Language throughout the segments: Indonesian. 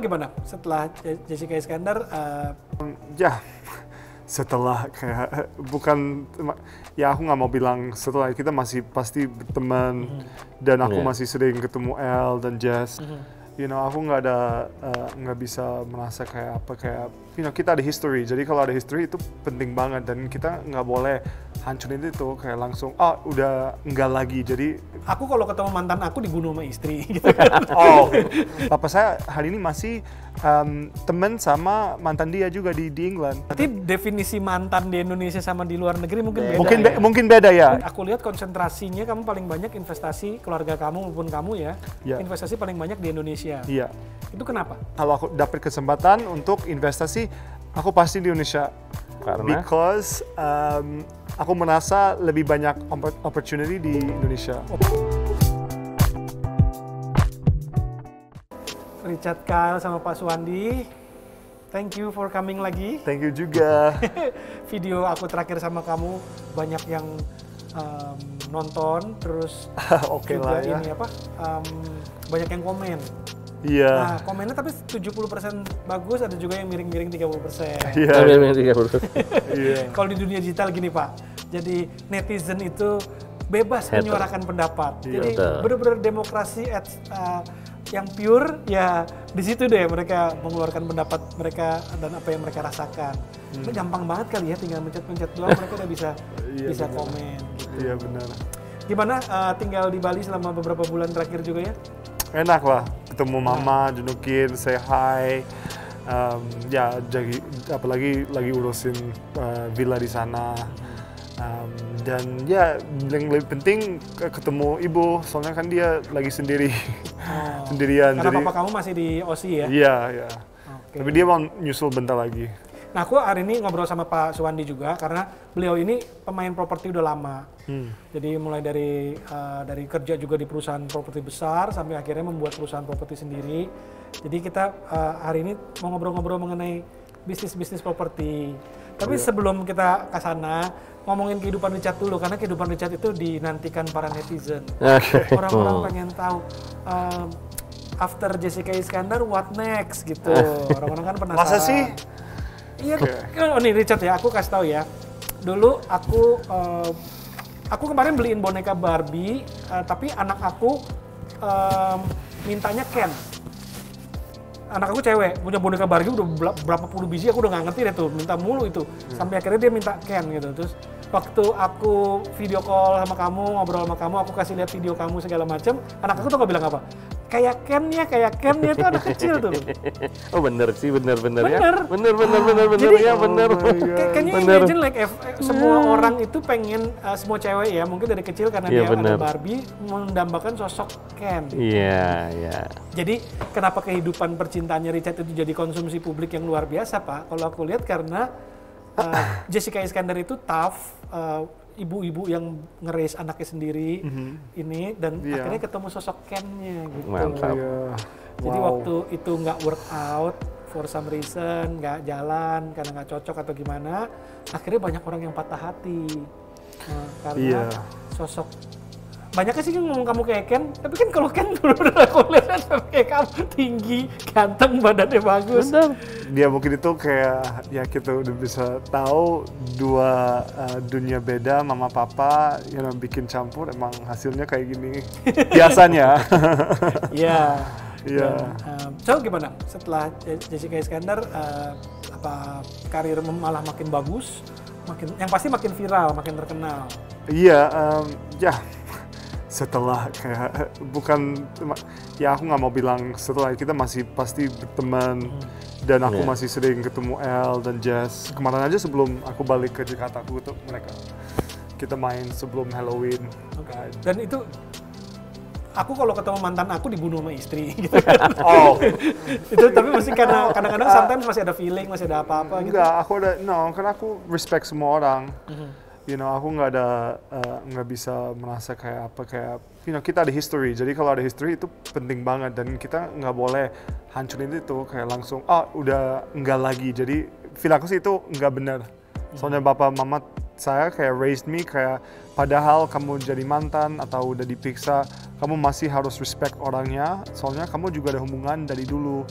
gimana setelah Jessica Iskandar? Ya, setelah kayak bukan ya aku nggak mau bilang setelah, kita masih pasti berteman dan aku masih sering ketemu El dan Jess. You know, aku nggak bisa merasa kayak apa, kayak kita ada history, jadi kalau ada history itu penting banget dan kita nggak boleh hancurin itu kayak langsung udah nggak lagi. Jadi Aku kalau ketemu mantan aku dibunuh sama istri gitu kan. papa saya hari ini masih teman sama mantan dia juga di England. Berarti definisi mantan di Indonesia sama di luar negeri mungkin beda. Mungkin beda ya. Aku lihat konsentrasinya kamu paling banyak investasi keluarga kamu maupun kamu ya. Investasi paling banyak di Indonesia. Iya. Itu kenapa? Kalau aku dapat kesempatan untuk investasi, aku pasti di Indonesia. Karena? Because aku merasa lebih banyak opportunity di Indonesia. Richard Kyle sama Pak Suwandi, thank you for coming lagi. Thank you juga. Video aku terakhir sama kamu banyak yang nonton, terus Oke juga lah ya. ini apa? Banyak yang komen. Iya. Nah, komennya tapi 70% bagus, ada juga yang miring-miring 30%. Iya. Iya. Kalau di dunia digital gini Pak, jadi netizen itu bebas menyuarakan pendapat. Jadi benar-benar demokrasi yang pure ya di situ deh mereka mengeluarkan pendapat mereka dan apa yang mereka rasakan. Itu gampang banget kali ya, tinggal mencet-mencet doang mereka udah bisa komen. Gitu. Iya benar. Gimana tinggal di Bali selama beberapa bulan terakhir juga ya? Enak lah, ketemu mama, junukin, say hi. Ya, jadi apalagi lagi urusin villa di sana. Dan ya yang lebih penting ketemu ibu, soalnya kan dia lagi sendirian. Karena jadi, papa kamu masih di OSI ya? Iya, iya. Okay. Tapi dia mau nyusul bentar lagi. Nah, aku hari ini ngobrol sama Pak Suwandi juga karena beliau ini pemain properti udah lama. Jadi mulai dari kerja juga di perusahaan properti besar sampai akhirnya membuat perusahaan properti sendiri. Jadi kita hari ini mau ngobrol-ngobrol mengenai bisnis properti. Tapi sebelum kita ke sana, ngomongin kehidupan Richard dulu karena kehidupan Richard itu dinantikan para netizen. Orang-orang pengen tahu after Jessica Iskandar what next gitu. Orang-orang kan penasaran. Masa sih? Iya, nih Richard ya, aku kasih tahu ya. Dulu aku kemarin beliin boneka Barbie, tapi anak aku mintanya Ken. Anak aku cewek, punya boneka Barbie udah berapa puluh biji, aku udah nggak ngerti deh tuh, minta mulu itu. Sampai akhirnya dia minta Ken gitu. Terus waktu aku video call sama kamu, ngobrol sama kamu, aku kasih lihat video kamu segala macam, anak aku tuh gak bilang apa? Kayak Ken-nya tuh anak kecil tuh. Oh bener sih, bener ya. Bener Jadi, ya, bener. Can you imagine like semua orang itu pengen, semua cewek ya, mungkin dari kecil karena dia ada Barbie, mendambakan sosok Ken. Iya. Jadi kenapa kehidupan percintaannya Richard itu jadi konsumsi publik yang luar biasa Pak? Kalau aku lihat karena Jessica Iskandar itu tough, ibu-ibu yang nge-raise anaknya sendiri ini dan akhirnya ketemu sosok Ken-nya gitu. Mantap. Jadi waktu itu nggak work out for some reason, nggak jalan karena nggak cocok atau gimana, akhirnya banyak orang yang patah hati karena sosok. Banyak sih yang ngomong kamu kayak Ken, tapi kan kalau Ken dulu aku lihat kayak kamu tinggi, ganteng, badannya bagus. Bener. Dia mungkin itu kayak ya kita udah bisa tahu dua dunia beda, mama papa yang bikin campur emang hasilnya kayak gini biasanya. Iya. Iya. So gimana setelah Jessica Iskandar apa karir malah makin bagus, yang pasti makin viral, makin terkenal. Iya, ya. Setelah kayak bukan ya aku nggak mau bilang setelah, kita masih pasti berteman dan aku masih sering ketemu El dan Jess. Kemarin aja sebelum aku balik ke Jakarta aku ketemu mereka, kita main sebelum Halloween. Dan itu aku kalau ketemu mantan aku dibunuh sama istri gitu. Itu tapi masih karena kadang-kadang sometimes masih ada feeling, masih ada apa-apa gitu. Enggak, aku karena aku respect semua orang. You know, aku nggak bisa merasa kayak apa, kayak kita ada history, jadi kalau ada history itu penting banget dan kita nggak boleh hancurin itu kayak langsung udah nggak lagi. Jadi feel aku sih itu nggak benar, soalnya bapak mama saya kayak raised me kayak padahal kamu jadi mantan atau udah diperiksa, kamu masih harus respect orangnya, soalnya kamu juga ada hubungan dari dulu.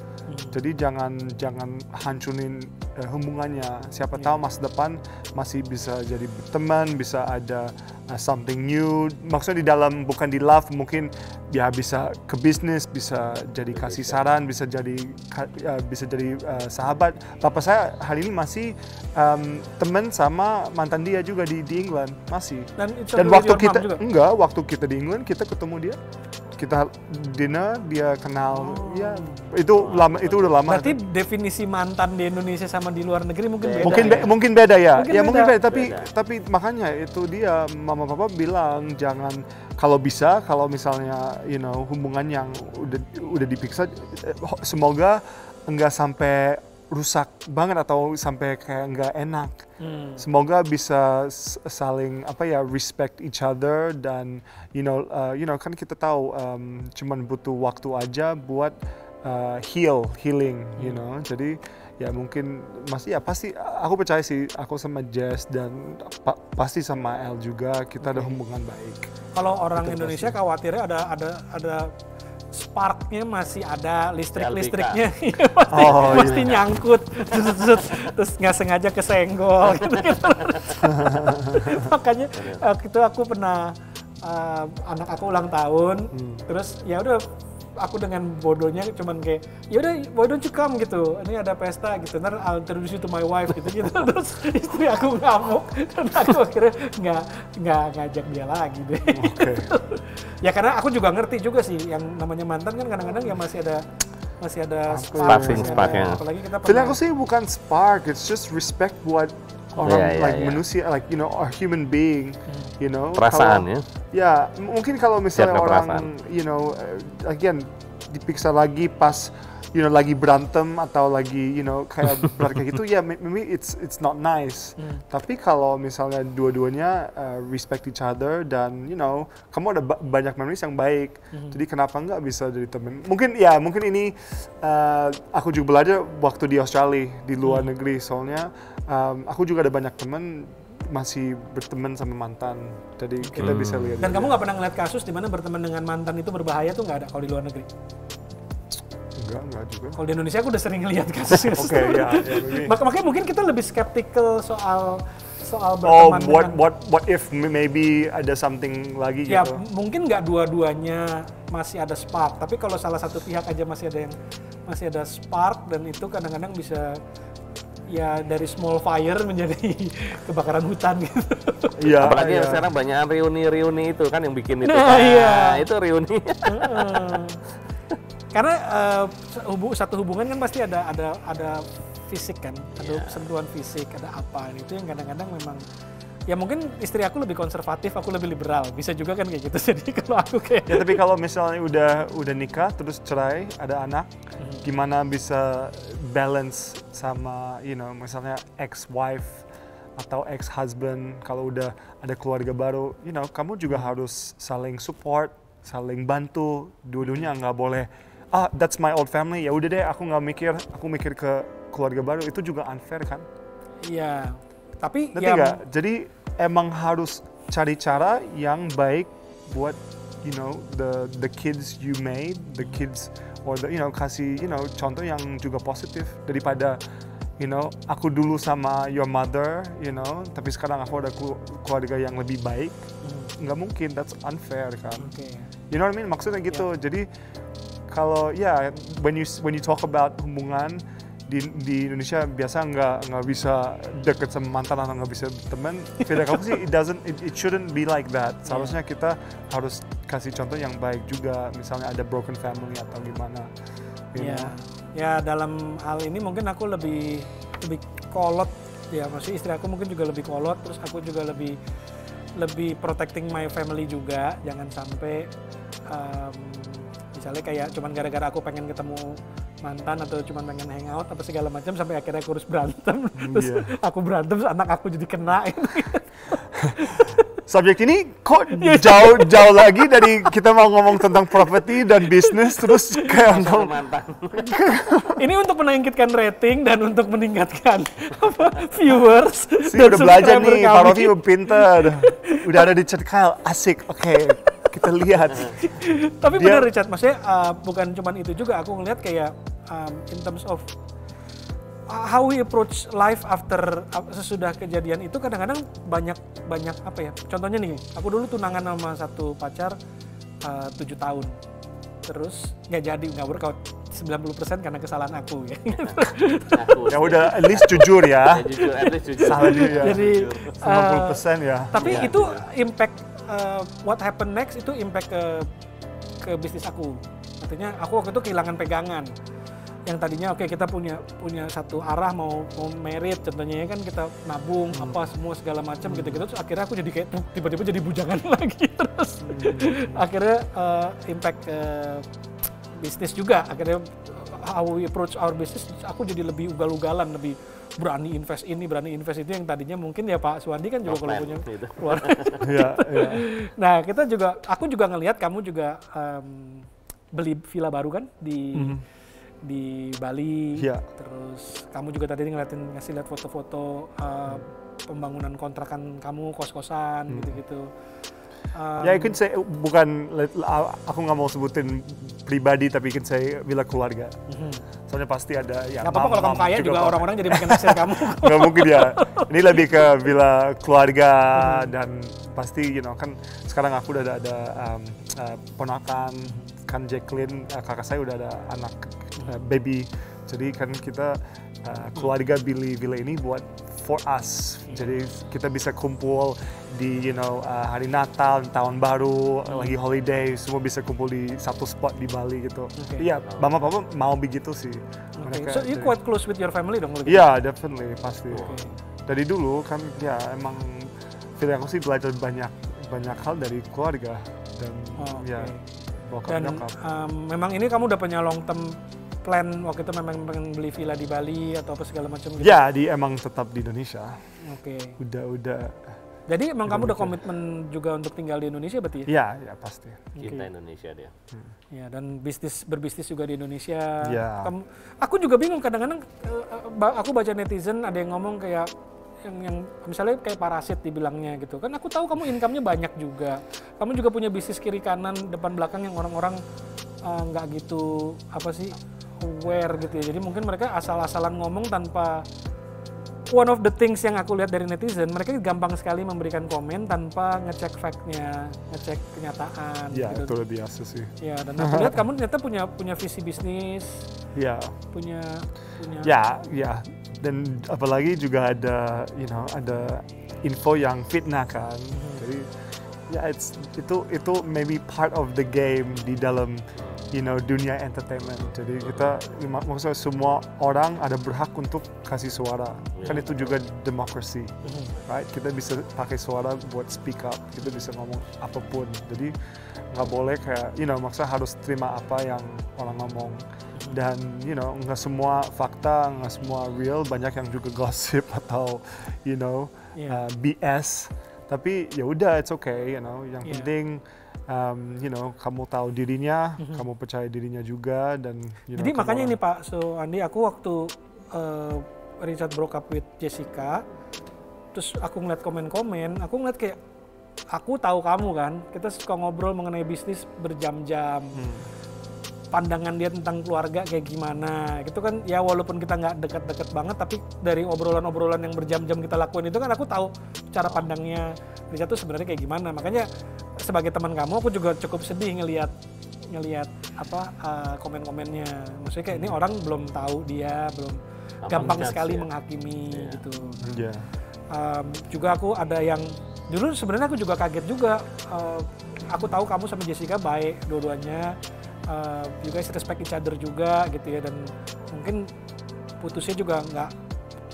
Jadi jangan hancurin hubungannya. Siapa tahu masa depan masih bisa jadi teman, bisa ada something new. Maksudnya di dalam, bukan di love, mungkin ya bisa ke bisnis, bisa jadi kasih saran, bisa jadi sahabat. Bapak saya hari ini masih teman sama mantan dia juga di England, masih. Dan waktu kita di England, kita ketemu dia, kita dinner, dia kenal, ya itu udah lama. Berarti definisi mantan di Indonesia sama di luar negeri mungkin beda. Mungkin beda ya. Mungkin beda. Beda. Tapi makanya itu dia, mama papa bilang jangan, kalau misalnya hubungan yang udah diperiksa, semoga enggak sampai rusak banget atau sampai kayak nggak enak. Semoga bisa saling respect each other, dan kan kita tahu cuman butuh waktu aja buat healing. Jadi ya mungkin pasti aku percaya sih, aku sama Jess dan pasti sama El juga kita ada hubungan baik. Kalau orang Indonesia khawatirnya ada sparknya, masih ada listriknya, pasti nyangkut, terus nggak sengaja kesenggol, gitu. Makanya itu aku pernah anak aku ulang tahun, terus ya udah aku dengan bodohnya cuman kayak, ya udah why don't you come gitu, ini ada pesta gitu, ntar I'll introduce you to my wife gitu. Terus istri aku ngamuk dan aku akhirnya nggak ngajak dia lagi deh. Okay. Ya karena aku juga ngerti juga sih, yang namanya mantan kan kadang-kadang ya masih ada sparknya. Apalagi kita Feeling aku sih bukan spark, it's just respect buat orang, manusia, a human being, Perasaan ya. Mungkin kalau misalnya Siapa orang, perasaan? again dipiksa lagi pas, lagi berantem atau lagi, kayak kayak gitu, ya maybe it's not nice. Tapi kalau misalnya dua-duanya respect each other dan, kamu ada banyak memories yang baik, jadi kenapa nggak bisa jadi temen? Mungkin ini aku juga belajar waktu di Australia, di luar negeri, soalnya aku juga ada banyak temen masih berteman sama mantan, jadi kita bisa lihat. Dan kamu nggak pernah ngeliat kasus di mana berteman dengan mantan itu berbahaya tuh, nggak ada kalau di luar negeri? Enggak juga. Kalau di Indonesia aku udah sering ngeliat kasus. Oke, ya. Makanya mungkin kita lebih skeptical soal berteman dengan. What if maybe ada something lagi gitu? Ya mungkin nggak dua-duanya masih ada spark, tapi kalau salah satu pihak aja masih ada spark, dan itu kadang-kadang bisa ya dari small fire menjadi kebakaran hutan gitu. Iya. Apalagi yang sekarang banyak reuni itu kan yang bikin itu. Itu reuni. Karena satu hubungan kan pasti ada fisik kan, ada sentuhan fisik, ada apa, itu yang kadang-kadang memang ya mungkin istri aku lebih konservatif, aku lebih liberal, bisa juga kan kayak gitu. Jadi kalau aku kayak ya, tapi kalau misalnya udah nikah terus cerai, ada anak, gimana bisa balance sama misalnya ex-wife atau ex-husband, kalau udah ada keluarga baru, kamu juga harus saling support, saling bantu, dua-duanya nggak boleh that's my old family, ya udah deh aku mikir ke keluarga baru, itu juga unfair kan? Iya. Tapi nanti nggak, jadi emang harus cari cara yang baik buat the kids you made, the kids or kasih contoh yang juga positif, daripada aku dulu sama your mother, tapi sekarang aku ada keluarga yang lebih baik. Nggak mungkin, that's unfair kan? Okay. You know what I mean? Maksudnya gitu. Jadi kalau when you talk about hubungan di Indonesia, biasa nggak bisa deket sama mantan atau nggak bisa teman. Feeling aku sih it shouldn't be like that. Seharusnya kita harus kasih contoh yang baik juga. Misalnya ada broken family atau gimana. Ya dalam hal ini mungkin aku lebih kolot ya, maksudnya istri aku mungkin juga lebih kolot, terus aku juga lebih protecting my family juga. Jangan sampai misalnya kayak cuman gara-gara aku pengen ketemu mantan atau cuman pengen hangout apa segala macam sampai akhirnya aku harus berantem, terus aku berantem, terus anak aku jadi kena. subjek ini kok jauh lagi dari kita mau ngomong tentang properti dan bisnis terus kayak mantan. Ini untuk meningkatkan rating dan untuk meningkatkan viewers. Udah belajar nih, Pak Rofi pinter. Udah ada di chat Kyle, asik. Oke, kita lihat. Tapi benar Richard, maksudnya bukan cuma itu juga. Aku ngeliat kayak in terms of how we approach life after sesudah kejadian itu kadang-kadang banyak apa ya? Contohnya nih, aku dulu tunangan sama satu pacar 7 tahun. Terus nggak workout 90% karena kesalahan aku ya. Ya udah, at least jujur ya. At least jujur. Salah dia. Jadi 90% ya. Tapi itu impact what happen next itu impact ke bisnis aku. Artinya aku waktu itu kehilangan pegangan. Yang tadinya oke, kita punya satu arah mau merit contohnya ya kan, kita nabung apa semua segala macam gitu-gitu, terus akhirnya aku jadi kayak tiba-tiba jadi bujangan lagi terus akhirnya impact bisnis juga. Akhirnya how we approach our business, aku jadi lebih ugal-ugalan, lebih berani invest ini, berani invest itu, yang tadinya mungkin ya Pak Suwandi kan juga kalau punya keluar. Nah aku juga ngelihat kamu juga beli villa baru kan di Bali, terus kamu juga tadi ngasih lihat foto-foto pembangunan kontrakan kamu, kos-kosan gitu-gitu. Ya, kan saya bukan, aku nggak mau sebutin pribadi, tapi kan saya villa keluarga. Soalnya pasti ada ya. Nggak apa-apa kalau kamu kaya juga orang-orang jadi makin naksir kamu. Nggak mungkin ya. Ini lebih ke villa keluarga dan pasti, kan sekarang aku udah ada ponakan, kan Jacqueline, kakak saya udah ada anak baby. Jadi kan kita keluarga beli villa ini buat for us. Jadi kita bisa kumpul di hari Natal, tahun baru, lagi holiday, semua bisa kumpul di satu spot di Bali gitu. Iya, mama papa mau begitu sih. So you quite close with your family dong? Iya, definitely, pasti. Dari dulu kan ya emang feeling aku sih belajar banyak hal dari keluarga dan bokap nyokap. Memang ini kamu udah punya long term plan waktu itu, memang pengen beli villa di Bali atau apa segala macam gitu? Ya, emang tetap di Indonesia. Udah. Jadi emang kamu udah komitmen juga untuk tinggal di Indonesia berarti ya? Iya, pasti. Cinta Indonesia dia. Ya, dan berbisnis juga di Indonesia. Ya. Aku juga bingung kadang-kadang, aku baca netizen ada yang ngomong kayak yang misalnya kayak parasit dibilangnya gitu kan. Aku tahu kamu income-nya banyak juga. Kamu juga punya bisnis kiri kanan depan belakang yang orang-orang nggak gitu aware gitu ya. Jadi mungkin mereka asal-asalan ngomong tanpa, one of the things yang aku lihat dari netizen, mereka gampang sekali memberikan komen tanpa ngecek fact-nya, ngecek kenyataan. Ya, gitu. itu lebih biasa sih. Ya, dan aku lihat kamu ternyata punya visi bisnis. Ya. Punya. Ya. Dan apalagi juga ada, ada info yang fitnah kan. Jadi ya itu maybe part of the game di dalam dunia entertainment. Jadi maksudnya semua orang ada berhak untuk kasih suara. Kan itu juga demokrasi, right? Kita bisa pakai suara buat speak up. Kita bisa ngomong apapun. Jadi nggak boleh kayak, maksudnya harus terima apa yang orang ngomong. Dan nggak semua fakta, nggak semua real. Banyak yang juga gossip atau BS. Tapi ya udah, it's okay. Yang penting kamu tahu dirinya, kamu percaya dirinya juga, dan jadi makanya ini Pak Suwandi, aku waktu Richard broke up with Jessica, terus aku ngeliat komen-komen, aku ngeliat kayak, aku tahu kamu kan, kita suka ngobrol mengenai bisnis berjam-jam, pandangan dia tentang keluarga kayak gimana gitu kan ya, walaupun kita nggak dekat-dekat banget, tapi dari obrolan-obrolan yang berjam-jam kita lakuin itu kan aku tahu cara pandangnya Richard tuh sebenarnya kayak gimana. Makanya sebagai teman kamu, aku juga cukup sedih ngelihat komen-komennya. Maksudnya kayak ini orang belum tahu dia, belum gampang sekali menghakimi gitu. Juga aku ada yang dulu sebenarnya aku juga kaget juga. Aku tahu kamu sama Jessica baik dua-duanya. You guys respect each other juga gitu ya, dan mungkin putusnya juga nggak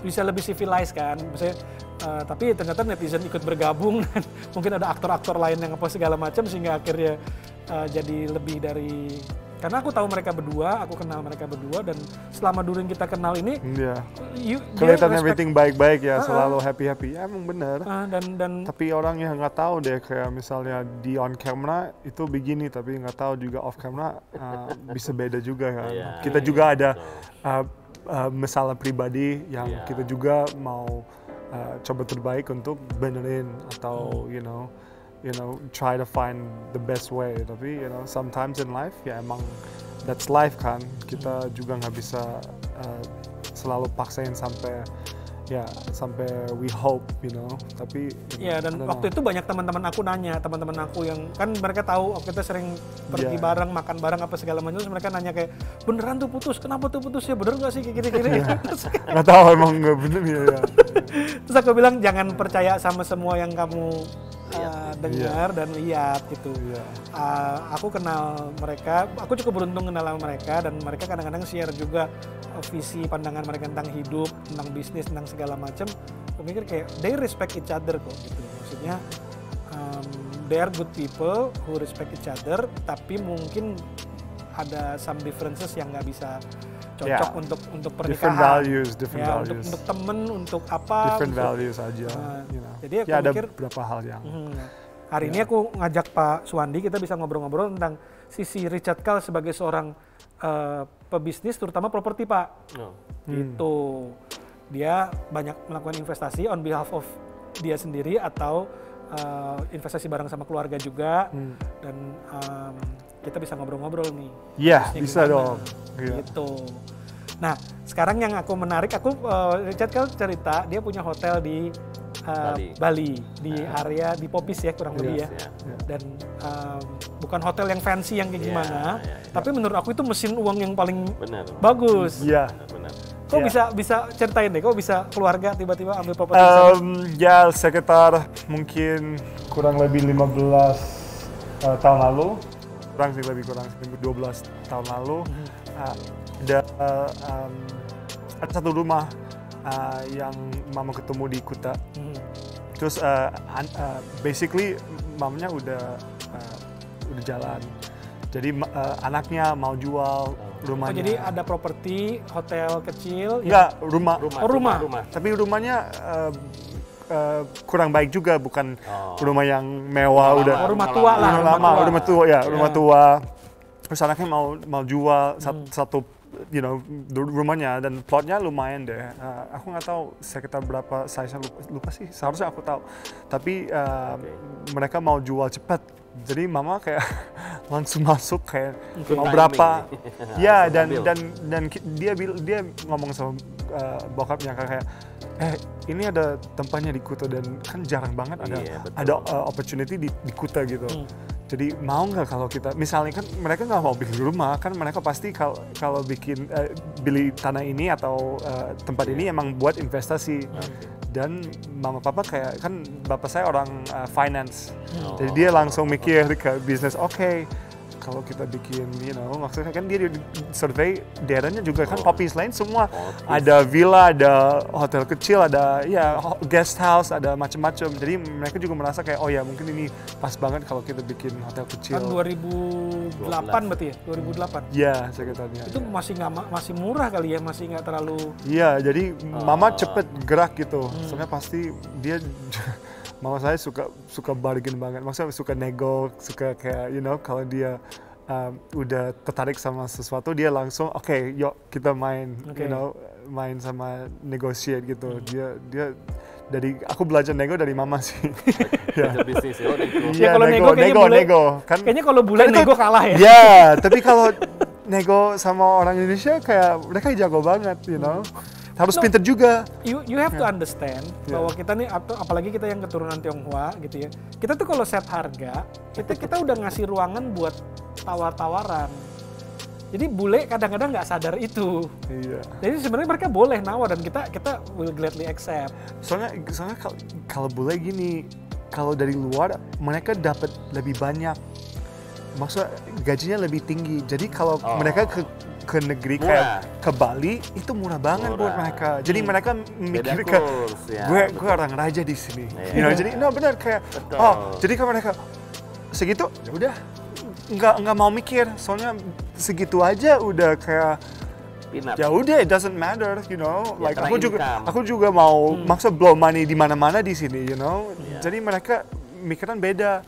bisa lebih civilized kan, maksudnya tapi ternyata netizen ikut bergabung dan mungkin ada aktor-aktor lain yang apa segala macam sehingga akhirnya jadi lebih dari Karena aku tahu mereka berdua, aku kenal mereka berdua, dan selama during kita kenal ini, kelihatan everything baik-baik ya, selalu happy-happy. Ya, emang bener. Dan tapi orang yang nggak tahu deh, kayak misalnya di on camera itu begini, tapi nggak tahu juga off camera bisa beda juga kan. Kita juga ada masalah pribadi yang kita juga mau coba terbaik untuk benerin atau you know try to find the best way. Tapi sometimes in life ya emang that's life kan. Kita juga nggak bisa selalu paksain sampai we hope, tapi dan waktu itu banyak teman-teman aku nanya, teman-teman aku yang kan mereka tahu kita sering pergi bareng, makan bareng apa segala macam, terus mereka nanya kayak, beneran tuh putus, kenapa tuh putus ya, bener nggak sih kayak gini-gini? Nggak tahu, emang nggak bener ya. Terus aku bilang jangan percaya sama semua yang kamu dengar dan lihat gitu. Aku kenal mereka, aku cukup beruntung kenal sama mereka, dan mereka kadang-kadang share juga visi pandangan mereka tentang hidup, tentang bisnis, tentang segala macam. Aku mikir kayak they respect each other kok gitu. Maksudnya they are good people who respect each other, tapi mungkin ada some differences yang nggak bisa cocok untuk pernikahan. Different values. Untuk temen, untuk apa. Different values aja. Jadi aku mikir ada beberapa hal yang. Hari ini aku ngajak Pak Suwandi, kita bisa ngobrol-ngobrol tentang sisi Richard Kall sebagai seorang pebisnis, terutama properti, Pak. Gitu. Dia banyak melakukan investasi on behalf of dia sendiri atau investasi bareng sama keluarga juga, dan kita bisa ngobrol-ngobrol nih. Iya, bisa dong. Gitu. Nah, sekarang yang aku menarik, Richard Kall cerita dia punya hotel di Bali, di area di Popis ya kurang lebih ya. Dan bukan hotel yang fancy yang kayak gimana, tapi menurut aku itu mesin uang yang paling bagus. Iya. Kok bisa ceritain deh, kok bisa keluarga tiba-tiba ambil properti? Ya sekitar mungkin kurang lebih 15 tahun lalu, lebih kurang 12 tahun lalu, ada satu rumah yang mama ketemu di Kuta. Terus basically mamanya udah jalan. Jadi anaknya mau jual rumahnya. Jadi ada properti hotel kecil. Enggak, rumah. Rumah. Tapi rumahnya kurang baik juga, bukan rumah yang mewah. Rumah tua lah. Rumah tua. Terus anaknya mau jual satu rumahnya, dan plotnya lumayan deh. Aku nggak tahu sekitar berapa size-nya, lupa sih. Seharusnya aku tahu. Tapi mereka mau jual cepat. Jadi mama kayak langsung masuk kayak mau berapa. Ya, dan dia ngomong sama bokapnya kayak ini ada tempatnya di Kuta, dan kan jarang banget ada opportunity di Kuta gitu. Jadi mau nggak kalau kita, misalnya kan mereka nggak mau bikin rumah, kan mereka pasti kalau bikin beli tanah ini atau tempat ini emang buat investasi. Dan mama papa kayak, kan bapak saya orang finance, jadi dia langsung mikir ke bisnis. Kalau kita bikin, maksudnya kan dia survei daerahnya juga kan Popis lain semua ada villa, ada hotel kecil, ada guest house, ada macam-macam. Jadi mereka juga merasa kayak mungkin ini pas banget kalau kita bikin hotel kecil. Kan 2008 berarti ya? 2008? Iya, sekitarnya. Itu masih murah kali ya, masih nggak terlalu. Iya, jadi mama cepet gerak gitu. Soalnya pasti dia mama saya suka bargain banget, maksudnya suka nego, suka kayak kalau dia udah tertarik sama sesuatu, dia langsung yuk kita main, main sama negotiate gitu. Dia dari aku belajar nego dari mama sih. Belajar bisnis ya. Kalau nego kan. Kayaknya kalau bule nego kalah ya. Ya, tapi kalau nego sama orang Indonesia kayak mereka jago banget, harus pinter juga. You have to understand bahwa kita nih, apalagi kita yang keturunan Tionghoa gitu ya. Kita tuh kalau set harga, kita udah ngasih ruangan buat tawar-tawaran. Jadi bule kadang-kadang nggak sadar itu. Iya. Jadi sebenarnya mereka boleh nawar, dan kita will gladly accept. Soalnya kalau bule gini, kalau dari luar mereka dapat lebih banyak. Maksudnya gajinya lebih tinggi. Jadi kalau mereka ke negeri kayak ke Bali itu murah banget buat mereka. Jadi mereka mikir kayak gue orang raja di sini. Jadi benar kayak jadi kalau mereka segitu ya udah nggak mau mikir, soalnya segitu aja udah kayak Peanut. ya udah, it doesn't matter, you know. Ya, Like karena aku juga mau maksa blow money di mana-mana di sini, you know. Jadi mereka mikiran beda.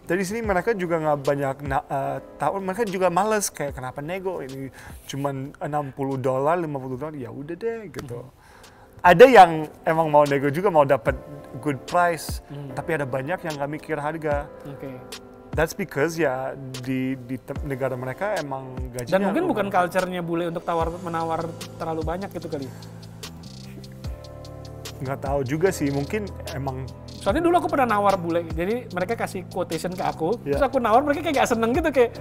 Dari sini mereka juga nggak banyak tahu, mereka juga males kayak kenapa nego ini cuman $60, $50, ya udah deh gitu. Ada yang emang mau nego juga mau dapat good price, tapi ada banyak yang nggak mikir harga. That's because ya di negara mereka emang gajinya. Dan mungkin bukan culture-nya bule untuk menawar terlalu banyak gitu kali. Nggak tahu juga sih, mungkin emang. Soalnya dulu aku pernah nawar bule, jadi mereka kasih quotation ke aku, Yeah. terus aku nawar, mereka kayak gak seneng gitu, kayak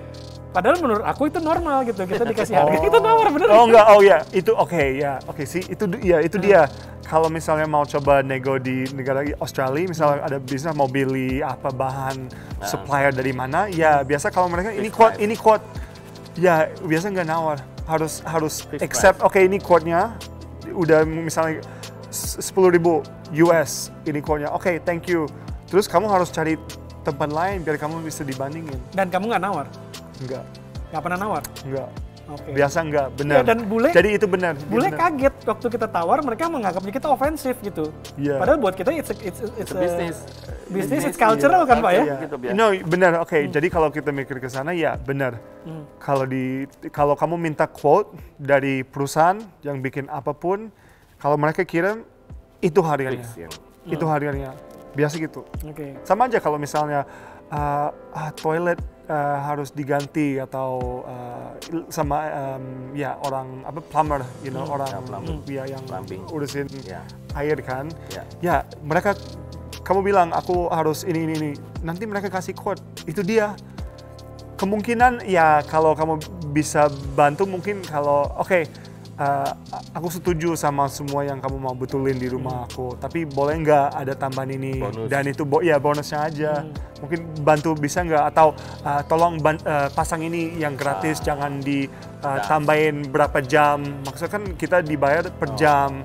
padahal menurut aku itu normal gitu, kita dikasih harga, kita nawar bener. Oh enggak, oh ya, itu oke sih, itu dia. Kalau misalnya mau coba nego di negara Australia, misalnya ada bisnis mau beli apa bahan supplier dari mana, ya biasa kalau mereka ini quote, ya biasa nggak nawar, harus accept, oke, ini quote-nya, udah misalnya 10.000 US ini quote-nya, oke, thank you. Terus kamu harus cari tempat lain biar kamu bisa dibandingin. Dan kamu nggak nawar? Enggak. Nggak pernah nawar? Enggak. Oke. Biasa enggak, benar. Ya, dan bule, jadi itu benar. Bule kaget waktu kita tawar, mereka menganggapnya kita ofensif gitu. Yeah. Padahal buat kita it's a business, it's cultural kan Pak ya? Gitu, No, benar. Oke, jadi kalau kita mikir ke sana ya benar. Kalau kamu minta quote dari perusahaan yang bikin apapun, kalau mereka kirim itu harganya. Itu harganya. Biasa gitu. Sama aja kalau misalnya toilet harus diganti atau sama ya orang apa plumber, you know, orang ya yang urusin air kan. Ya, mereka kamu bilang aku harus ini. Nanti mereka kasih quote. Itu dia. Kemungkinan ya kalau kamu bisa bantu mungkin kalau aku setuju sama semua yang kamu mau betulin di rumah aku, tapi boleh nggak ada tambahan ini bonus. Dan itu bonusnya aja. Mungkin bantu bisa nggak atau tolong pasang ini yang gratis, jangan ditambahin berapa jam. Maksudnya kan kita dibayar per jam.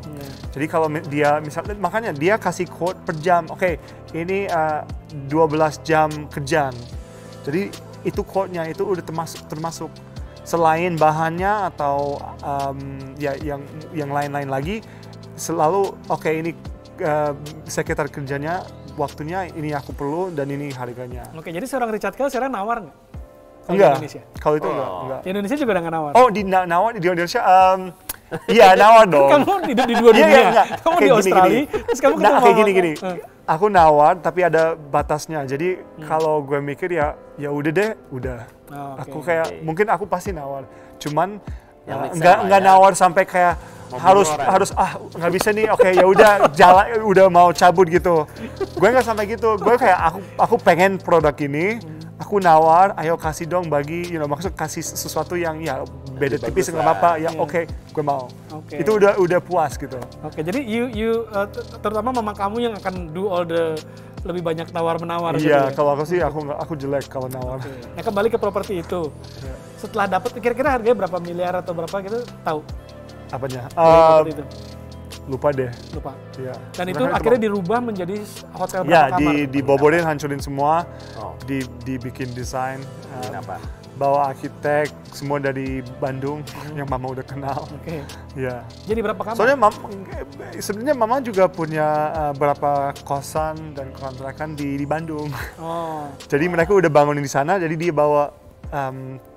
Jadi kalau dia misalnya makanya dia kasih quote per jam. Oke, ini 12 jam kerjaan. Jadi itu quote-nya itu udah termasuk. Selain bahannya atau ya yang lain-lain lagi, selalu ini sekitar kerjanya, waktunya ini aku perlu dan ini harganya. Oke, jadi seorang Richard Kale sekarang nawar nggak? Enggak, kalau itu enggak. Di Indonesia juga udah nggak nawar? Oh, nawar di Indonesia, iya nawar dong. Kamu hidup di dua dunia, kamu di Australia, terus kamu ketemu kayak gini. Aku nawar tapi ada batasnya, jadi kalau gue mikir ya udah deh, udah. Aku kayak mungkin aku pasti nawar, cuman nggak nawar sampai kayak harus nggak bisa nih, ya udah jalan, udah mau cabut gitu. Gue nggak sampai gitu, gue kayak aku pengen produk ini, aku nawar, ayo kasih dong bagi, maksud kasih sesuatu yang ya beda tipis nggak apa-apa, ya oke, gue mau. Itu udah puas gitu. Jadi you terutama mama kamu yang akan do all the lebih banyak tawar-menawar gitu ya? ya? Kalau aku sih aku jelek kalau nawar. Nah, kembali ke properti itu. Setelah dapat kira-kira harganya berapa miliar atau berapa gitu, tahu? Apanya? Itu. Lupa deh. Lupa. Ya. Dan itu akhirnya dirubah menjadi hotel berapa kamar? Ya, diboborin, hancurin semua. Dibikin desain. Bawa arsitek semua dari Bandung yang mama udah kenal. Ya. Jadi berapa kamar? Soalnya sebenarnya mama juga punya beberapa kosan dan kontrakan di Bandung. Jadi mereka udah bangunin di sana, jadi dia bawa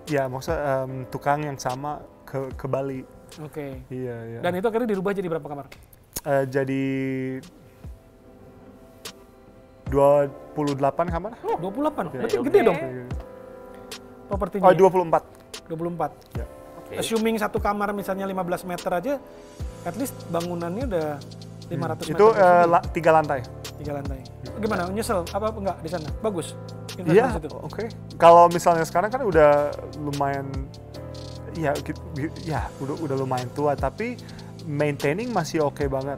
maksudnya tukang yang sama ke Bali. Iya. Dan itu akhirnya dirubah jadi berapa kamar? Jadi 28 kamar. 28? Berarti gede dong propertinya. 24. Ya. Assuming satu kamar misalnya 15 meter aja, at least bangunannya udah 500 meter. Itu 3 lantai. 3 lantai. Gimana? Nyesel? Apa enggak di sana? Bagus? Iya, oke. Kalau misalnya sekarang kan udah lumayan, udah lumayan tua, tapi maintaining masih oke banget.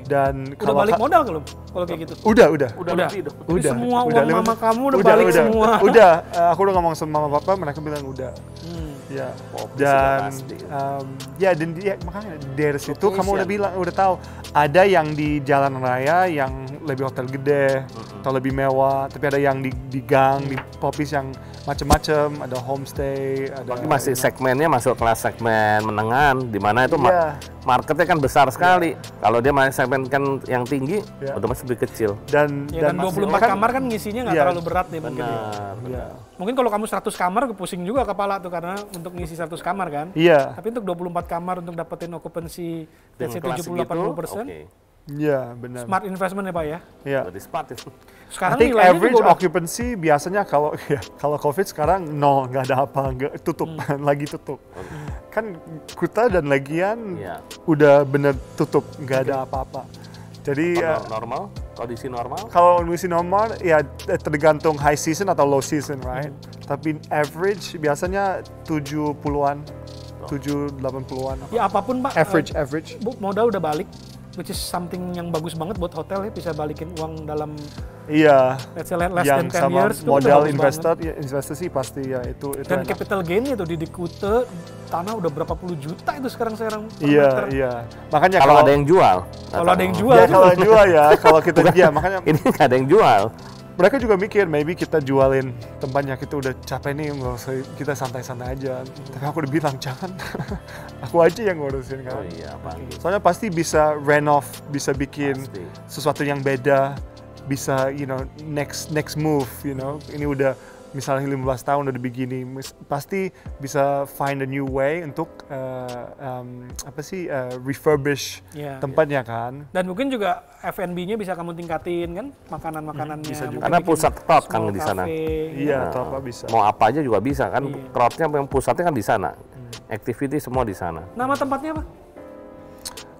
Dan udah balik modal belum kalau kayak gitu? Udah. Jadi semua uang mama kamu udah balik semua. Udah, aku udah ngomong sama mama papa, mereka bilang udah. Ya. Dan makanya dari situ kamu udah tahu ada yang di jalan raya yang lebih hotel gede atau lebih mewah, tapi ada yang di gang, di popis yang macam-macam, ada homestay, ada Tapi masih segmennya masuk kelas segmen menengan, di mana itu marketnya kan besar sekali. Kalau dia masih segmen kan yang tinggi, otomatis lebih kecil. Dan 24 kamar kan ngisinya nggak terlalu berat nih mungkin. Benar. Mungkin kalau kamu 100 kamar pusing juga kepala tuh karena untuk ngisi 100 kamar kan. Iya. Tapi untuk 24 kamar untuk dapetin okupansi let's say Dengan kelas 70-80%. segitu, Iya, benar. Smart investment ya Pak ya. Iya. Lebih smart itu. Sekarang I think nilainya average juga udah occupancy biasanya kalau COVID sekarang nol, nggak ada apa, nggak tutup, lagi tutup. Kan Kuta dan Legian udah bener tutup, nggak ada apa-apa. Jadi normal, kondisi normal. Kalau kondisi normal ya tergantung high season atau low season, right? Tapi average biasanya 70-an, 70-80-an. ya apapun Pak. Average. Modal udah balik. Which is something yang bagus banget buat hotel ya, bisa balikin uang dalam let's say less yang than 10 sama years. Modal investasi pasti ya itu dan enak. capital gain itu di Kuta tanah udah berapa puluh juta itu sekarang per Iya, meter. iya. Makanya kalau ada yang jual. Kalau ada yang jual. Ya kalau jual ya, kalau kita makanya ini nggak ada yang jual. Mereka juga mikir, maybe kita jualin tempatnya, kita udah capek nih, nggak usah, kita santai-santai aja. Tapi aku udah bilang, jangan. Aku aja yang ngurusin kan. Oh iya, pasti. Soalnya pasti bisa renov, bisa bikin sesuatu yang beda, bisa, next move, Ini udah, misalnya 15 tahun udah begini, pasti bisa find a new way untuk refurbish tempatnya kan. Dan mungkin juga F&B-nya bisa kamu tingkatin kan, makanan-makanannya. Bisa juga. Karena pusat crowd kan di sana. Iya, atau apa bisa. Mau apa aja juga bisa kan, crowd-nya yang pusatnya kan di sana. Activity semua di sana. Nama tempatnya apa?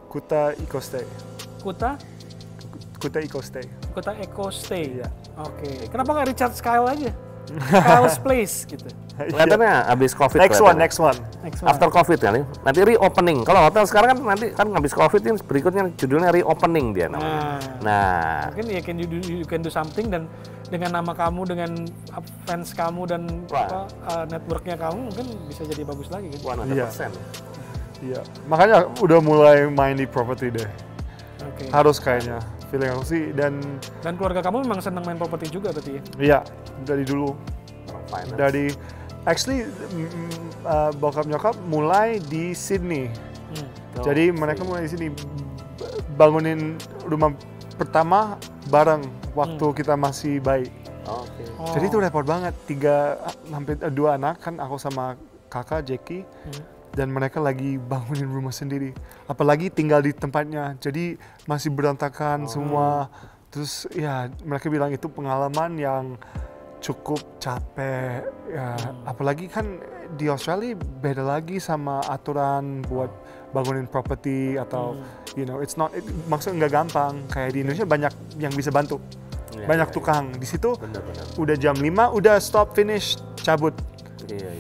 Kuta Eco Stay. Kuta Eco Stay. Kuta Eco Stay. Iya. Oke. Kenapa nggak Richard Kyle aja? Kyle's Place gitu. Kelihatannya habis COVID. Next one. After COVID kan, nanti reopening. Kalau hotel sekarang kan nanti kan habis COVID ini berikutnya judulnya reopening dia namanya. Nah. Mungkin you can do something dan dengan nama kamu, dengan fans kamu dan networknya kamu mungkin bisa jadi bagus lagi kan. 100%. Iya. Makanya udah mulai main di property deh. Harus kayaknya. Feeling aku sih dan keluarga kamu memang senang main properti juga berarti ya? Iya, dari dulu. Dari actually bokap nyokap mulai di Sydney. Jadi mereka mulai di sini bangunin rumah pertama bareng waktu kita masih bayi. Jadi itu repot banget, 2 anak kan, aku sama kakak Jackie. Dan mereka lagi bangunin rumah sendiri. Apalagi tinggal di tempatnya. Jadi masih berantakan semua. Terus ya mereka bilang itu pengalaman yang cukup capek. Ya, apalagi kan di Australia beda lagi sama aturan buat bangunin properti atau maksudnya nggak gampang. Kayak di Indonesia banyak yang bisa bantu. Banyak tukang. Di situ udah jam 5 udah stop finish cabut.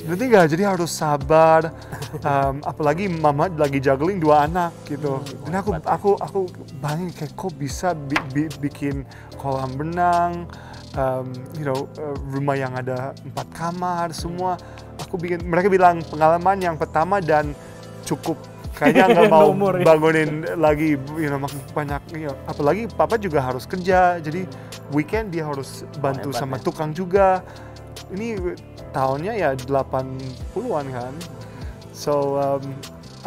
Nanti nggak, jadi harus sabar. Apalagi mama lagi juggling 2 anak gitu. Dan aku bayangin kayak kok bisa bikin kolam renang, rumah yang ada 4 kamar semua. Mereka bilang pengalaman yang pertama dan cukup. Kayaknya nggak mau bangunin lagi, banyak. Apalagi papa juga harus kerja, jadi weekend dia harus bantu sama tukang juga. Ini tahunnya ya 80-an kan. So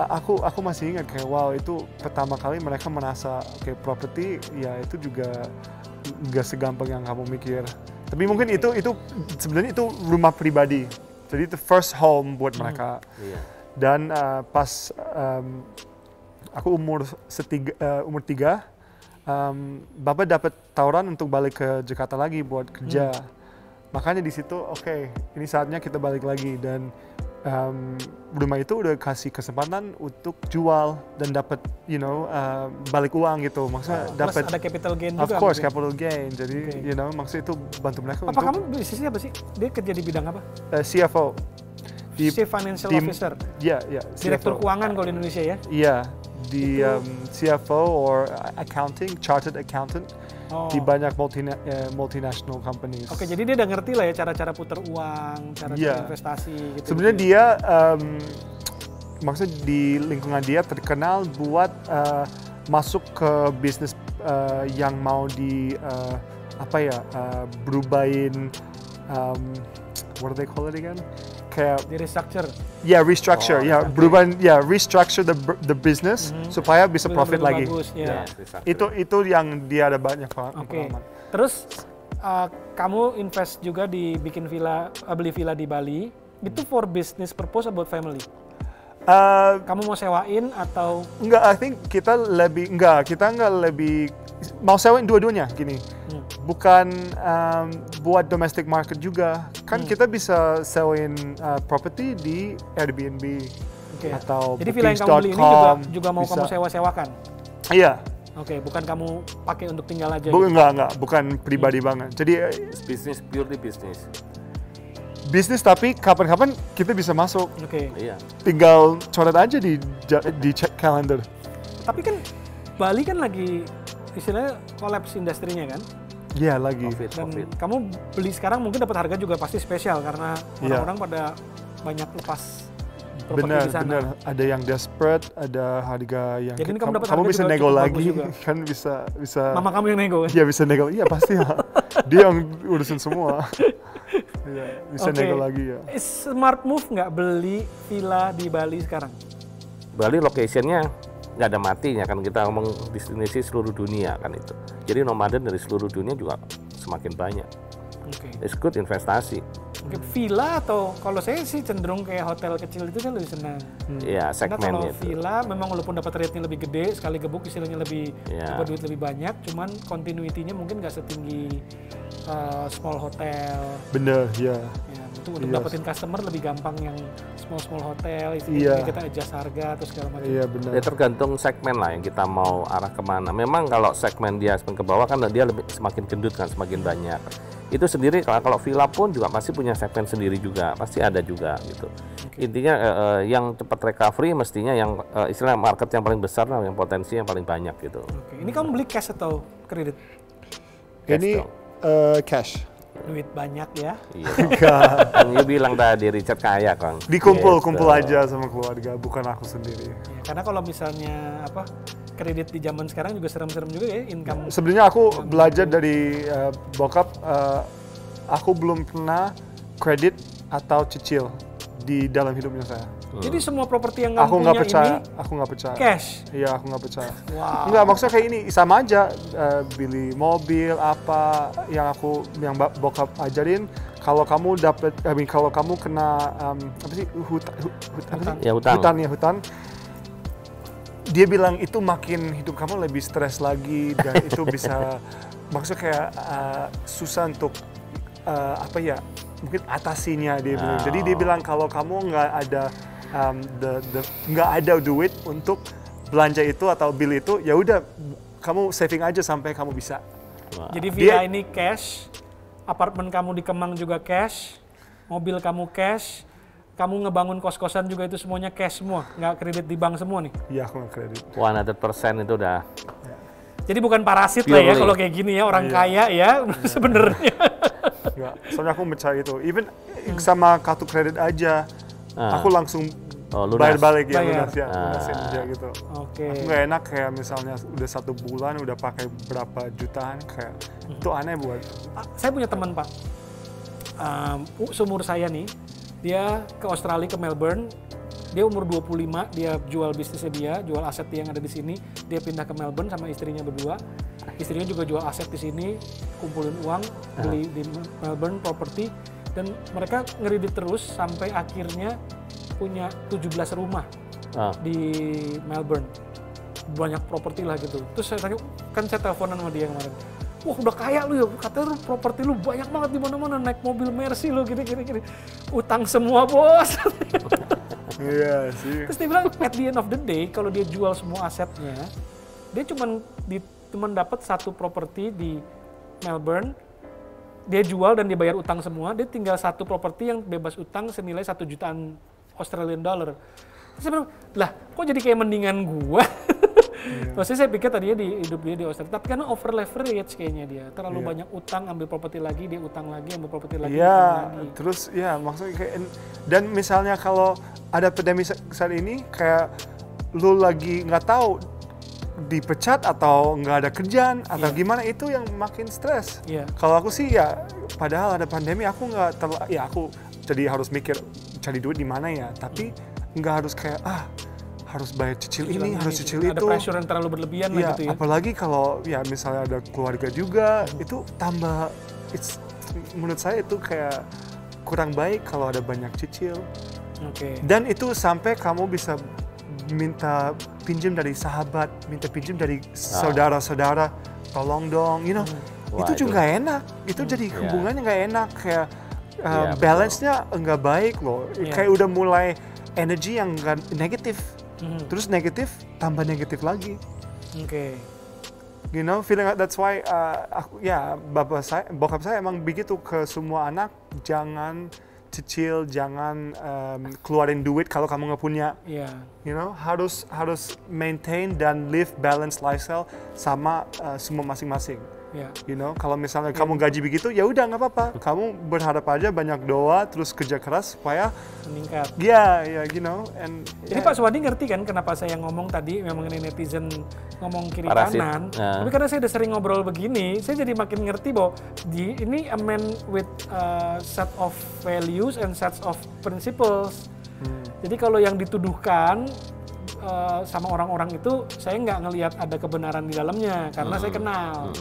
aku masih ingat kayak wow, itu pertama kali mereka merasa kayak properti ya itu juga nggak segampang yang kamu mikir. Tapi mungkin itu sebenarnya itu rumah pribadi. Jadi itu first home buat mereka. Dan pas aku umur 3, Bapak dapat tawaran untuk balik ke Jakarta lagi buat kerja. Makanya di situ ini saatnya kita balik lagi dan rumah itu udah kasih kesempatan untuk jual dan dapat balik uang gitu. Maksudnya dapat ada capital gain juga. Of course capital gain. Jadi maksudnya itu bantu mereka. Apa kamu bisnisnya apa sih? Dia kerja di bidang apa? CFO. Chief Financial Officer. Iya. Direktur keuangan kalau di Indonesia ya? Iya. Di CFO or accounting, chartered accountant. Di banyak multinational companies. Oke, jadi dia udah ngerti lah ya cara-cara putar uang, cara-cara investasi gitu. Sebenarnya dia, maksudnya di lingkungan dia terkenal buat masuk ke bisnis yang mau berubahin what do they call it again? Kayak Di restructure. restructure, berubah, restructure the business supaya bisa profit lagi. Bagus, ya. Itu yang dia ada banyak pengalaman. Terus kamu invest juga di bikin beli villa di Bali. Itu for business purpose about family? Kamu mau sewain atau? Enggak, I think kita nggak lebih mau sewain dua-duanya gini. Bukan buat domestic market juga. Kan kita bisa sewain property di Airbnb atau jadi villa yang kamu beli ini juga mau kamu sewa-sewakan? Iya. Oke, bukan kamu pakai untuk tinggal aja. Enggak, bukan pribadi banget. Jadi Bisnis, purely bisnis. Bisnis tapi kapan-kapan kita bisa masuk. Iya. Tinggal coret aja di check calendar. Tapi kan Bali kan lagi istilahnya collapse industrinya kan? Iya lagi. Dan kamu beli sekarang mungkin dapat harga juga pasti spesial karena orang-orang pada banyak lepas properti di sana. Bener. Ada yang desperate, ada harga yang jadi kamu bisa nego lagi, kan bisa. Mama kamu yang nego kan? Iya bisa nego, iya pasti lah. Dia yang urusin semua. Iya, bisa nego lagi ya. Smart move nggak beli villa di Bali sekarang? Bali location-nya nggak ada matinya kan, kita ngomong destinasi seluruh dunia kan itu. Jadi nomaden dari seluruh dunia juga semakin banyak. It's good investasi. Villa atau kalau saya sih cenderung kayak hotel kecil itu kan lebih senang. Iya, segmennya itu. Kalau villa memang walaupun dapat rate-nya lebih gede, sekali gebuk istilahnya lebih dapat duit lebih banyak, cuman continuity-nya mungkin nggak setinggi small hotel. Bener, ya. Itu untuk dapetin customer lebih gampang yang small hotel, istilahnya kita adjust harga atau segala macam. Iya benar. Ya tergantung segmen lah yang kita mau arah kemana. Memang kalau segmen dia ke bawah kan dia lebih semakin gendut kan, semakin banyak. Itu sendiri kalau villa pun juga pasti punya segmen sendiri juga, pasti ada juga gitu. Intinya yang cepat recovery mestinya yang istilah market yang paling besar lah, yang potensi yang paling banyak gitu. Ini kamu beli cash atau kredit? Ini cash. Duit banyak ya? Iya. Kan you bilang tadi Richard kaya kan. Dikumpul aja sama keluarga, bukan aku sendiri. Ya, karena kalau misalnya kredit di zaman sekarang juga serem-serem juga ya income. Sebenarnya aku belajar dari bokap, aku belum pernah kredit atau cicil di dalam hidupnya saya. Jadi semua properti yang kamu punya ini aku nggak percaya. Cash? Iya, aku nggak percaya. Wow. Enggak, maksudnya kayak ini sama aja, beli mobil apa yang bokap ajarin. Kalau kamu kalau kamu kena hutang. Dia bilang itu makin hidup kamu lebih stres lagi dan itu bisa maksudnya kayak susah untuk mungkin atasinya dia bilang. Jadi dia bilang kalau kamu nggak ada duit untuk belanja itu atau bill itu, ya udah kamu saving aja sampai kamu bisa. Jadi villa ini cash, apartemen kamu di Kemang juga cash, mobil kamu cash, kamu ngebangun kos-kosan juga itu semuanya cash semua, nggak kredit di bank semua nih? Iya, aku nggak kredit. 100% itu udah. Jadi bukan parasit lah ya kalau kayak gini ya, orang kaya ya sebenarnya. Soalnya aku percaya itu. Even sama kartu kredit aja, aku langsung bayar balik ya, lunasin aja gitu. Aku nggak enak kayak misalnya udah 1 bulan udah pakai berapa jutaan, kayak itu aneh buat. Saya punya teman Pak, seumur saya nih, dia ke Australia, ke Melbourne. Dia umur 25, dia jual bisnisnya dia, jual aset dia yang ada di sini. Dia pindah ke Melbourne sama istrinya berdua. Istrinya juga jual aset di sini, kumpulin uang, beli di Melbourne property, dan mereka ngeridit terus sampai akhirnya punya 17 rumah di Melbourne. Banyak properti lah gitu. Terus saya tanya, kan saya teleponan sama dia kemarin. Wah udah kaya lu ya, katanya properti lu banyak banget di mana-mana, naik mobil Mercy lu gini. Utang semua bos. Iya sih. Terus dia bilang at the end of the day kalau dia jual semua asetnya, dia cuma dapat 1 properti di Melbourne. Dia jual dan dia bayar utang semua. Dia tinggal 1 properti yang bebas utang senilai 1 jutaan Australian dollar. Terus saya bilang, lah kok jadi kayak mendingan gua? Maksudnya saya pikir tadinya hidup dia di Australia, tapi karena over leverage kayaknya dia. Terlalu banyak utang, ambil properti lagi, dia utang lagi, ambil properti lagi, utang lagi. Terus maksudnya kayak, dan misalnya kalau ada pandemi saat ini, kayak lu lagi nggak tahu dipecat atau nggak ada kerjaan atau gimana, itu yang makin stres. Kalau aku sih padahal ada pandemi aku nggak aku jadi harus mikir cari duit di mana ya, tapi nggak harus kayak harus bayar cicil ini, harus cicil itu. Ada pressure yang terlalu berlebihan lah gitu ya. Apalagi kalau ya misalnya ada keluarga juga, itu tambah, menurut saya itu kayak kurang baik kalau ada banyak cicil. Dan itu sampai kamu bisa minta pinjam dari sahabat, minta pinjam dari saudara-saudara, tolong dong, itu juga nggak enak. Itu jadi hubungannya nggak enak, kayak balance-nya nggak baik loh. Kayak udah mulai energi yang negatif. Terus negatif tambah negatif lagi. Feeling like that's why bokap saya emang begitu ke semua anak, jangan cicil, jangan keluarin duit kalau kamu nggak punya. Harus maintain dan live balance lifestyle sama semua masing-masing. Kalau misalnya kamu gaji begitu, ya udah nggak apa-apa. Kamu berharap aja banyak doa, terus kerja keras supaya meningkat. Jadi Pak Suwandi ngerti kan kenapa saya ngomong tadi, memang ini netizen ngomong kiri kanan. Tapi karena saya udah sering ngobrol begini, saya jadi makin ngerti bahwa ini a man with set of values and sets of principles. Jadi kalau yang dituduhkan sama orang-orang itu, saya nggak ngelihat ada kebenaran di dalamnya karena saya kenal.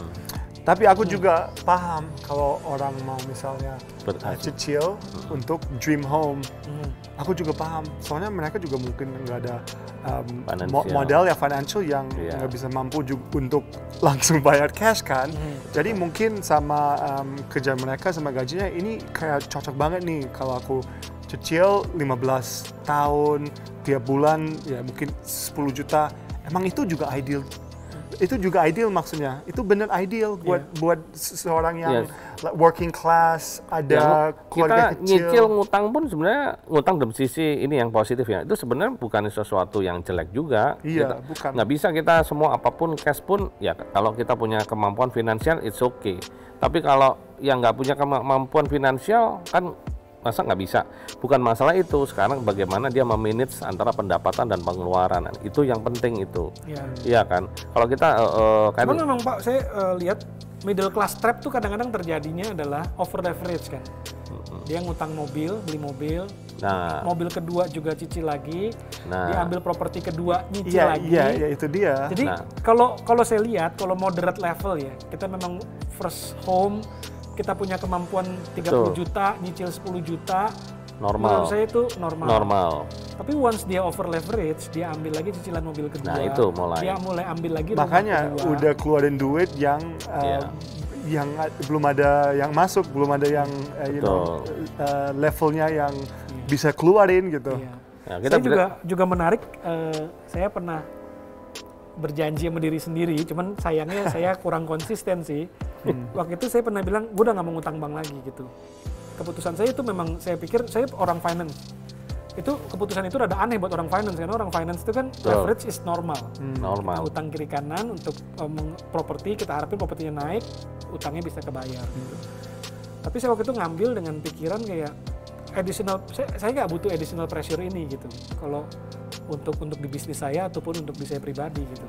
Tapi aku juga paham kalau orang mau misalnya cicil untuk dream home. Aku juga paham, soalnya mereka juga mungkin nggak ada modal ya financial yang nggak bisa mampu untuk langsung bayar cash kan. Jadi mungkin sama kerja mereka sama gajinya ini kayak cocok banget nih kalau aku cicil 15 tahun, tiap bulan ya mungkin 10 juta. Emang itu juga ideal. Itu juga ideal maksudnya. Itu benar ideal buat seorang yang working class, ada keluarga kecil. Kita nyicil ngutang pun sebenarnya ngutang dari sisi ini yang positif ya. Itu sebenarnya bukan sesuatu yang jelek juga. Bukan. Nggak bisa kita semua apapun cash pun ya kalau kita punya kemampuan finansial it's okay. Tapi kalau yang nggak punya kemampuan finansial kan masa nggak bisa? Bukan masalah itu. Sekarang bagaimana dia memanage antara pendapatan dan pengeluaran. Itu yang penting itu. Iya kan? Kalau kita cuman memang Pak, saya lihat middle class trap tuh kadang-kadang terjadinya adalah over leverage kan. Dia ngutang mobil, beli mobil. Mobil kedua juga cicil lagi. Dia ambil properti kedua, nyicil lagi. Iya, itu dia. Jadi kalau saya lihat, kalau moderate level ya, kita memang first home, kita punya kemampuan 30 juta, nyicil 10 juta, normal. Menurut saya itu normal. Normal. Tapi once dia over leverage, dia ambil lagi cicilan mobil kedua. Nah itu mulai. Dia mulai ambil lagi. Makanya udah keluarin duit yang belum ada yang masuk, belum ada yang levelnya yang bisa keluarin gitu. Saya juga menarik. Saya pernah berjanji sama diri sendiri, cuman sayangnya saya kurang konsisten sih. Waktu itu saya pernah bilang, gue udah nggak mau ngutang bank lagi gitu. Keputusan saya itu memang, saya pikir saya orang finance. Itu keputusan itu rada aneh buat orang finance, karena orang finance itu kan leverage is normal. Normal. Kita utang kiri kanan untuk properti, kita harapin propertinya naik, utangnya bisa kebayar. Gitu. Tapi saya waktu itu ngambil dengan pikiran kayak additional, saya nggak butuh additional pressure ini gitu. Kalau untuk di bisnis saya ataupun untuk di saya pribadi gitu.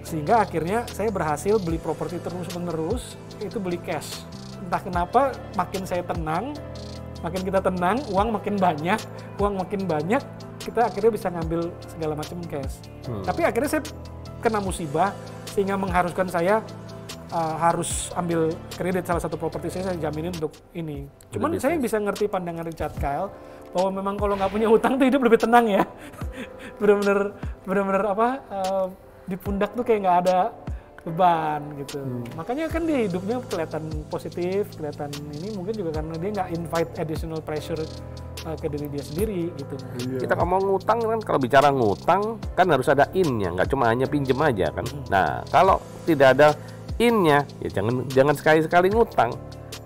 Sehingga akhirnya saya berhasil beli properti terus-menerus, itu beli cash. Entah kenapa makin saya tenang, makin kita tenang, uang makin banyak, kita akhirnya bisa ngambil segala macam cash. Tapi akhirnya saya kena musibah sehingga mengharuskan saya harus ambil kredit salah satu properti saya jaminin untuk ini. Cuman saya bisa ngerti pandangan Richard Kyle bahwa memang kalau nggak punya hutang tuh hidup lebih tenang ya. bener-bener di pundak tuh kayak nggak ada beban gitu. Makanya kan dia hidupnya kelihatan positif, kelihatan ini mungkin juga karena dia nggak invite additional pressure ke diri dia sendiri gitu. Kita ngomong ngutang kan, kalau bicara ngutang kan harus ada in-nya, nggak cuma hanya pinjem aja kan. Nah kalau tidak ada in-nya ya jangan sekali-sekali ngutang.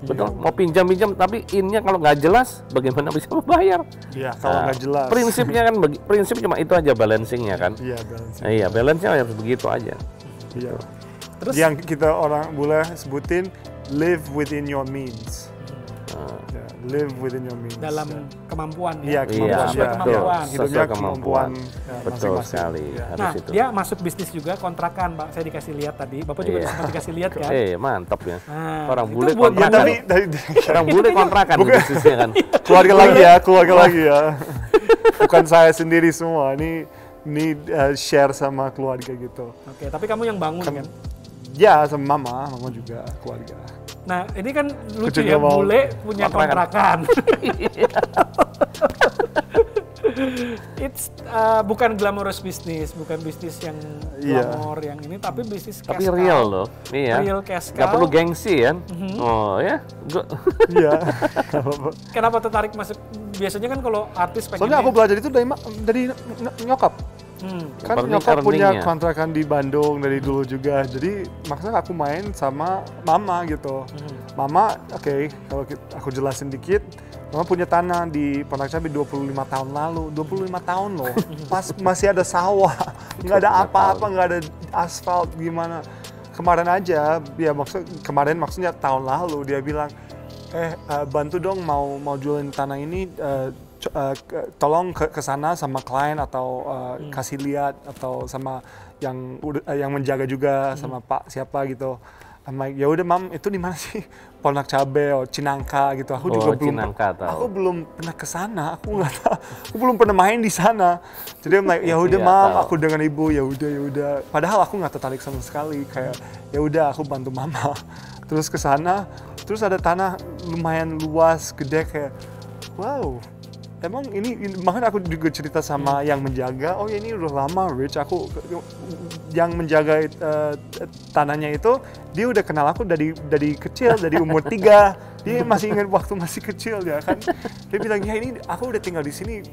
Betul, mau pinjam tapi in-nya kalau nggak jelas, bagaimana bisa membayar? Iya, kalau nggak jelas. Prinsipnya kan, prinsip cuma itu aja, balancing-nya kan. Iya, balancing. Iya, balance-nya harus begitu aja. Iya. Terus yang kita orang boleh sebutin, live within your means. Ya, live within your means. dalam kemampuan Iya, ya. kemampuan. Sesuai Ya. kemampuan. Hidupnya Sesuai kemampuan. Betul masing-masing. sekali. Ya. Harus Nah, itu. dia masuk bisnis juga kontrakan, Pak. Saya dikasih lihat tadi. Bapak juga Iya. sempat dikasih lihat kan? Mantap ya. Nah, Orang itu bule buat Ya, kontrakan. tapi Orang bule kontrakan bisnisnya kan. keluarga lagi ya, keluarga lagi ya. Bukan saya sendiri semua. Ini share sama keluarga gitu. Oke, tapi kamu yang bangun kan? Ya, sama mama juga keluarga. Nah, ini kan lucu Juga ya, mau bule punya kontrakan. kontrakan. It's bukan glamorous bisnis, bukan bisnis yang Iya. glamor yang ini, tapi bisnis Tapi cash cow. real loh. Iya. Real cash Nggak cow. perlu gengsi kan? Oh ya. Iya. Kenapa tertarik masuk? Biasanya kan kalau artis pengen. Soalnya aku belajar itu dari nyokap. Kan Earning- nyokap punya earningnya. kontrakan di Bandung dari dulu juga. Jadi makanya aku main sama mama gitu. Mama, oke, kalau aku jelasin dikit, mama punya tanah di Pondok Cabe 25 tahun lalu. 25 tahun loh. Pas masih ada sawah, nggak ada 25 apa-apa, nggak ada aspal gimana. Kemarin aja, ya maksudnya tahun lalu dia bilang, bantu dong mau jualin tanah ini, tolong ke sana sama klien atau kasih lihat atau sama yang menjaga juga sama Pak siapa gitu. I'm like, ya udah mam, itu di mana sih? Pondok Cabe, Cinangka gitu. Aku juga Cinangka, tahu. aku belum pernah ke sana. Aku nggak tahu. Aku belum pernah main di sana. Jadi I'm like, ya udah Iya, mam, tahu. aku dengan ibu, ya udah. Padahal aku nggak tertarik sama sekali. Kayak ya udah, aku bantu mama. Terus ke sana, terus ada tanah lumayan luas, gede kayak, wow. Emang ini makanya aku juga cerita sama yang menjaga, oh ya ini udah lama Rich, aku yang menjaga tanahnya itu, dia udah kenal aku dari kecil, dari umur 3, dia masih ingat waktu masih kecil ya kan, dia bilang ya ini aku udah tinggal di sini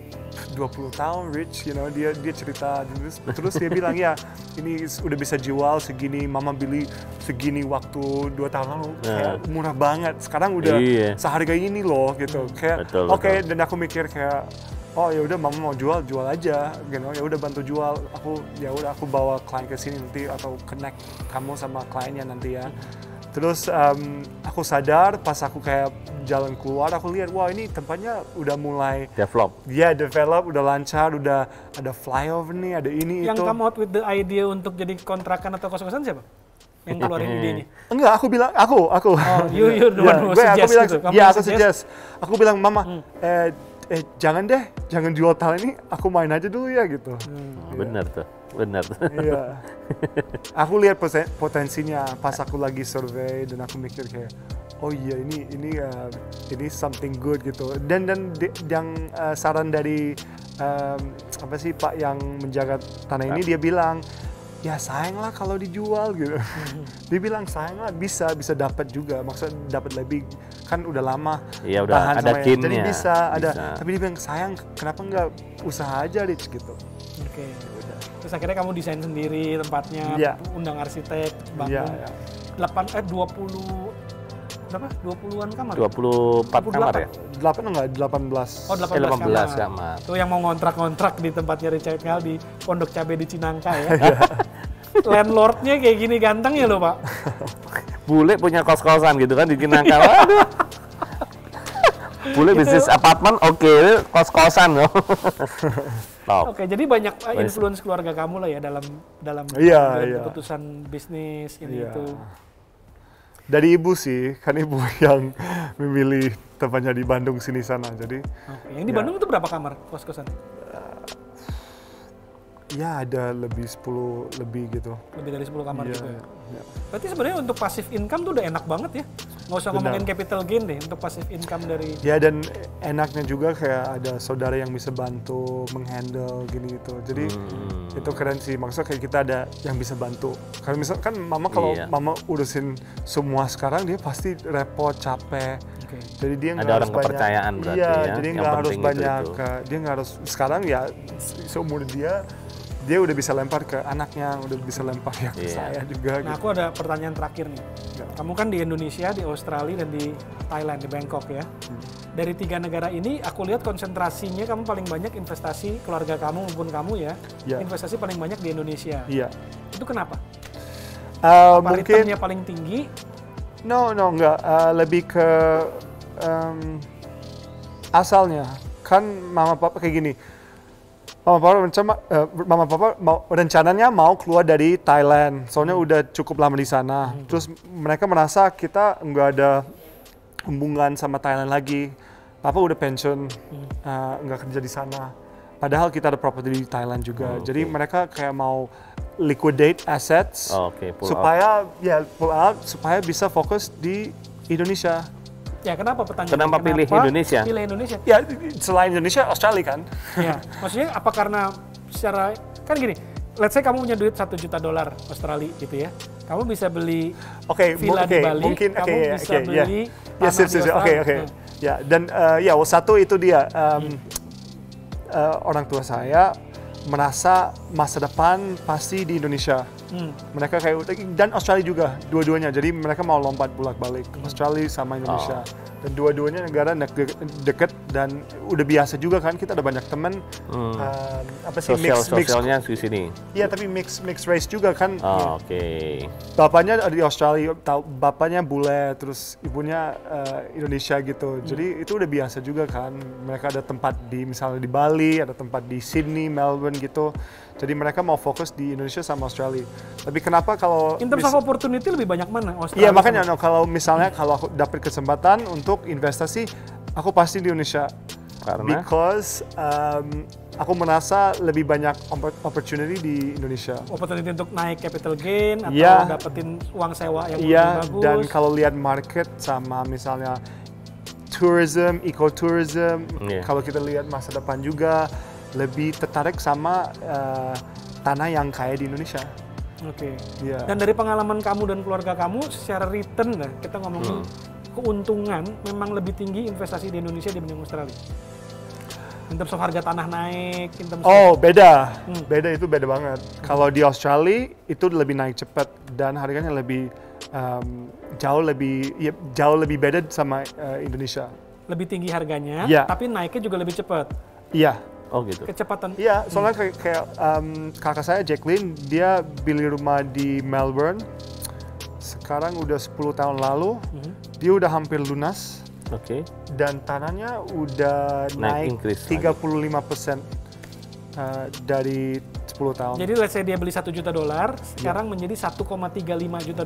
20 tahun Rich, you know, dia cerita, terus dia bilang ya ini udah bisa jual segini, mama beli segini waktu 2 tahun lalu, kayak murah banget, sekarang udah seharga ini loh gitu, kayak oke, dan aku mikir kayak oh ya udah mama mau jual aja, gitu, ya udah bantu jual, aku bawa klien ke sini nanti atau connect kamu sama kliennya nanti ya. Terus aku sadar pas aku kayak jalan keluar, aku lihat wah ini tempatnya udah mulai Develop. ya develop, udah lancar, udah ada flyover nih, ada ini Yang itu. come out with the idea untuk jadi kontrakan atau kos-kosan siapa? Yang keluarin idenya? Enggak, aku bilang aku. Oh, you're the one who suggest aku bilang, gitu. Kamu ya yang aku suggest. Aku bilang mama, jangan deh, jangan jual tanah ini, aku main aja dulu ya gitu. Bener tuh. Iya. Aku lihat potensinya pas aku lagi survei dan aku mikir kayak, oh iya ini something good gitu. Dan yang saran dari apa sih Pak yang menjaga tanah ini, dia bilang ya sayang lah kalau dijual gitu. Dia bilang sayang lah, bisa dapat juga, maksudnya dapat lebih, kan udah lama. Iya, udah tahan ada sama kinnya. jadi bisa ada. Tapi dia bilang sayang, kenapa nggak usaha aja Rich gitu. Oke. Terus akhirnya kamu desain sendiri tempatnya, Iya. undang arsitek, bangun Iya. 20-an kamar? 24 kamar ya? 8 enggak, 18. Oh, 18 18 kamar. kamar. Tuh yang mau ngontrak-ngontrak di tempatnya Richard Kal di Pondok Cabe di Cinangka ya. Landlordnya kayak gini ganteng ya lo Pak? Bule punya kos-kosan gitu kan di Cinangka. Waduh. Bule bisnis apartemen oke, kos-kosan loh. Top. Oke, jadi banyak influence keluarga kamu lah ya dalam Iya. keputusan bisnis ini Iya. itu. Dari ibu sih, kan ibu yang memilih tempatnya di Bandung sini sana. Jadi Oke, yang di Bandung itu berapa kamar kos-kosan? ya ada lebih 10 lebih gitu. Lebih dari 10 kamar Iya, juga ya. iya. Berarti sebenarnya untuk passive income tuh udah enak banget ya. Nggak usah ngomongin capital gain deh untuk passive income dari. Ya dan enaknya juga kayak ada saudara yang bisa bantu menghandle gini gitu. Jadi itu keren sih. Maksudnya kayak kita ada yang bisa bantu. Karena misalkan mama kalau mama urusin semua sekarang dia pasti repot, capek. Oke. Jadi dia nggak Ada harus orang kepercayaan banyak. berarti Iya, ya. jadi Yang nggak harus penting banyak. itu. Dia nggak harus sekarang ya seumur dia udah bisa lempar ke anaknya, udah bisa lempar ya ke saya juga. Nah, gitu. aku ada pertanyaan terakhir nih. Kamu kan di Indonesia, di Australia, dan di Thailand, di Bangkok ya. Dari 3 negara ini, aku lihat konsentrasinya kamu paling banyak investasi keluarga kamu maupun kamu ya. Investasi paling banyak di Indonesia. Iya. Itu kenapa? Apa Mungkin returnnya paling tinggi? No, enggak. Lebih ke asalnya kan mama papa kayak gini. Mama papa rencananya mau keluar dari Thailand, soalnya udah cukup lama di sana. Terus mereka merasa kita nggak ada hubungan sama Thailand lagi. Papa udah pensiun, nggak kerja di sana. Padahal kita ada properti di Thailand juga. Jadi mereka kayak mau liquidate assets supaya pull out supaya bisa fokus di Indonesia. Ya, kenapa pertanyaan? Kenapa pilih Indonesia? Pilih Indonesia. Ya, selain Indonesia, Australia kan. Ya, maksudnya apa karena secara kan gini, let's say kamu punya duit $1 juta Australia gitu ya. Kamu bisa beli villa di Bali, mungkin, kamu bisa beli tanah di Australia. Ya, dan satu itu dia orang tua saya merasa masa depan pasti di Indonesia. Mereka kayak, dan Australia juga, dua-duanya. Jadi mereka mau lompat bolak-balik Australia sama Indonesia. Dan dua-duanya negara deket dan udah biasa juga kan, kita ada banyak teman. Sosialnya di sini. Iya, tapi mix race juga kan. Bapaknya di Australia, bapaknya bule, terus ibunya Indonesia gitu. Jadi itu udah biasa juga kan. Mereka ada tempat misalnya di Bali, ada tempat di Sydney, Melbourne gitu. Jadi mereka mau fokus di Indonesia sama Australia. Tapi kenapa kalau in terms of opportunity lebih banyak mana? Iya, makanya kalau misalnya kalau aku dapat kesempatan untuk investasi, aku pasti di Indonesia. Karena? Because aku merasa lebih banyak opportunity di Indonesia. Opportunity untuk naik capital gain atau dapetin uang sewa yang lebih bagus. Dan kalau lihat market sama misalnya tourism, ecotourism, kalau kita lihat masa depan juga lebih tertarik sama tanah yang kaya di Indonesia. Dan dari pengalaman kamu dan keluarga kamu, secara return kita ngomongin keuntungan memang lebih tinggi investasi di Indonesia dibanding Australia. In terms of harga tanah naik, beda. Beda banget. Kalau di Australia itu lebih naik cepat dan harganya lebih jauh lebih beda sama Indonesia. Lebih tinggi harganya, tapi naiknya juga lebih cepat. Iya. Oh gitu. Kecepatan. Iya, soalnya kayak kakak saya Jacqueline, dia beli rumah di Melbourne. Sekarang udah 10 tahun lalu, dia udah hampir lunas. Dan tanahnya udah naik 35% dari 10 tahun. Jadi let's say dia beli $1 juta, sekarang menjadi $1,35 juta.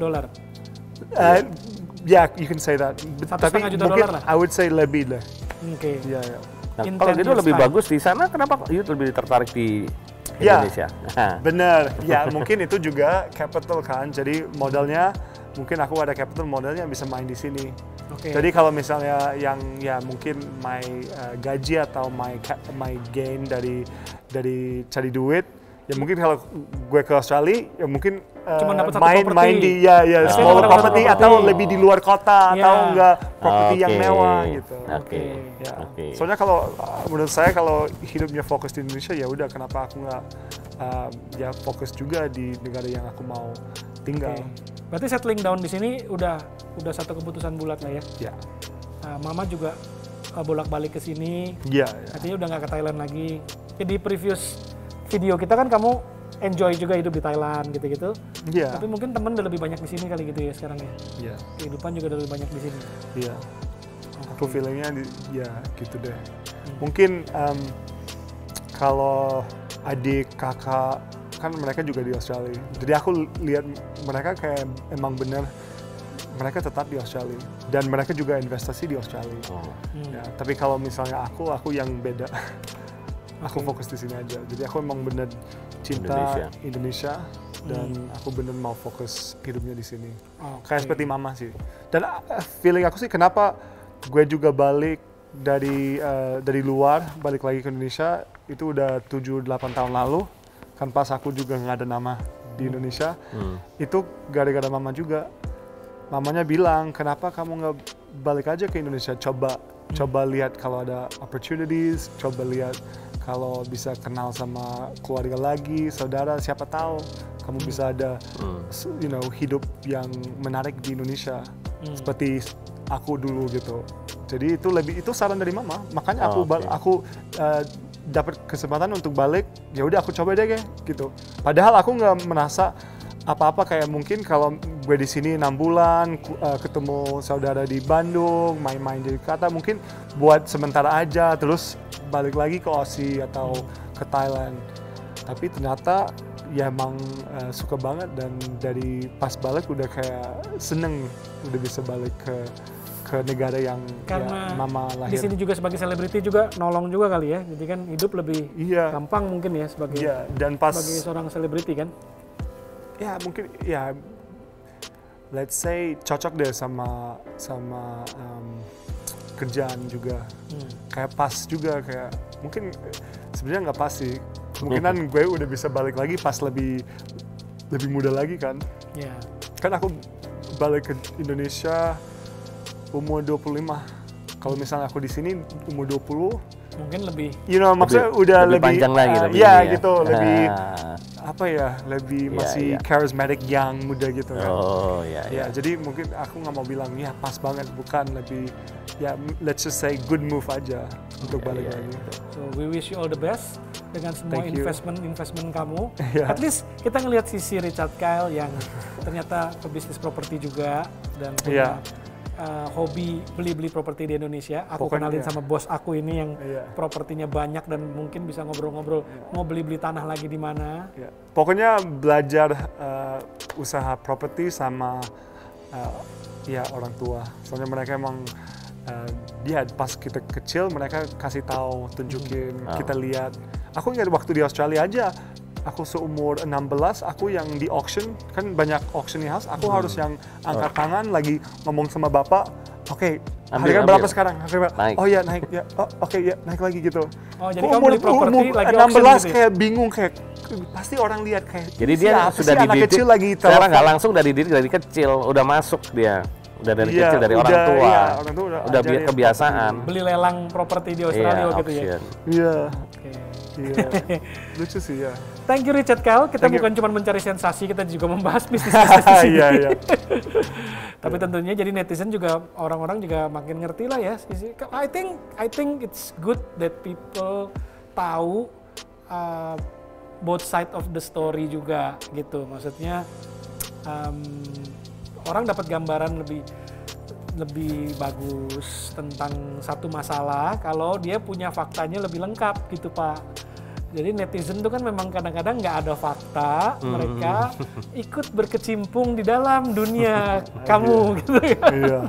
You can say that. Tapi mungkin I would say lebih deh. Nah, kalau gitu lebih bagus di sana, kenapa Yud lebih tertarik di Indonesia? Bener. Ya, mungkin itu juga capital kan. Jadi modalnya, mungkin aku ada capital modalnya bisa main di sini. Jadi kalau misalnya yang mungkin my gaji atau my gain dari cari duit, ya mungkin kalau gue ke Australia, ya mungkin main di smaller property atau lebih di luar kota atau enggak properti yang mewah gitu. Soalnya kalau menurut saya kalau hidupnya fokus di Indonesia, ya udah kenapa aku nggak fokus juga di negara yang aku mau tinggal. Berarti settling down di sini udah satu keputusan bulat lah ya. Mama juga bolak-balik ke sini. Artinya udah nggak ke Thailand lagi. Di previous video kita kan kamu enjoy juga hidup di Thailand gitu-gitu. Tapi mungkin temen udah lebih banyak di sini kali gitu ya sekarang ya. Kehidupan juga udah lebih banyak di sini. Aku feelingnya gitu deh. Mungkin kalau adik kakak kan mereka juga di Australia. Jadi aku lihat mereka kayak emang bener mereka tetap di Australia dan mereka juga investasi di Australia. Tapi kalau misalnya aku yang beda. Aku fokus di sini aja. Jadi aku emang bener cinta Indonesia dan aku bener mau fokus hidupnya di sini. Kayak seperti mama sih. Dan feeling aku sih kenapa gue juga balik dari luar balik lagi ke Indonesia itu udah 7-8 tahun lalu. Kan pas aku juga nggak ada nama di Indonesia. Itu gara-gara mama juga. Mamanya bilang, kenapa kamu nggak balik aja ke Indonesia? Coba lihat kalau ada opportunities, coba lihat kalau bisa kenal sama keluarga lagi, saudara, siapa tahu kamu bisa ada hidup yang menarik di Indonesia seperti aku dulu gitu. Jadi itu saran dari mama. Makanya aku dapat kesempatan untuk balik. Ya udah aku coba deh gitu. Padahal aku nggak merasa apa-apa kayak mungkin kalau gue di sini 6 bulan, ketemu saudara di Bandung, main-main di Jakarta, mungkin buat sementara aja, terus balik lagi ke Aussie atau ke Thailand. Tapi ternyata ya emang suka banget, dan dari pas balik udah kayak seneng udah bisa balik ke negara yang karena ya, mama lahir. Di sini juga sebagai selebriti juga nolong juga kali ya, jadi kan hidup lebih gampang mungkin ya sebagai dan pas sebagai seorang selebriti kan. Ya mungkin ya let's say cocok deh sama kerjaan juga. Kayak pas juga, kayak mungkin sebenarnya nggak pas sih. Kemungkinan gue udah bisa balik lagi pas lebih muda lagi kan. Yeah. Kan aku balik ke Indonesia umur 25. Kalau misalnya aku di sini umur 20, mungkin lebih maksudnya udah lebih panjang lagi gitu, lebih apa ya, lebih masih charismatic, young, muda gitu kan. Jadi mungkin aku nggak mau bilang ya pas banget, bukan, lebih ya let's just say good move aja untuk balik lagi. So we wish you all the best dengan semua investment kamu. At least kita ngelihat sisi Richard Kyle yang ternyata pebisnis properti juga dan punya hobi beli-beli properti di Indonesia. Aku kenalin sama bos aku ini yang propertinya banyak dan mungkin bisa ngobrol-ngobrol mau beli-beli tanah lagi di mana. Pokoknya belajar usaha properti sama orang tua. Soalnya mereka emang pas kita kecil mereka kasih tahu, tunjukin, kita lihat. Aku ingat waktu di Australia aja, aku seumur 16, aku yang di auction, kan banyak auction house, aku harus yang angkat tangan lagi ngomong sama bapak, oke, harga berapa sekarang? Naik. Oh ya naik, ya, naik lagi gitu. Oh jadi kamu beli properti lagi 16 auction gitu? Kayak bingung, kayak pasti orang lihat kayak. Jadi dia sudah anak dididik, kecil lagi secara nggak langsung dari kecil, udah masuk dia. Udah dari kecil, dari orang tua, orang tua udah kebiasaan. Beli lelang properti di Australia gitu ya? Iya. Lucu sih ya. Thank you Richard Kyle, kita bukan cuma mencari sensasi, kita juga membahas bisnis di sini. Tapi tentunya jadi netizen juga, orang-orang juga makin ngerti lah ya. I think it's good that people tahu both side of the story juga gitu. Maksudnya orang dapat gambaran lebih bagus tentang satu masalah kalau dia punya faktanya lebih lengkap gitu Pak. Jadi netizen itu kan memang kadang-kadang nggak ada fakta, mereka ikut berkecimpung di dalam dunia kamu gitu ya.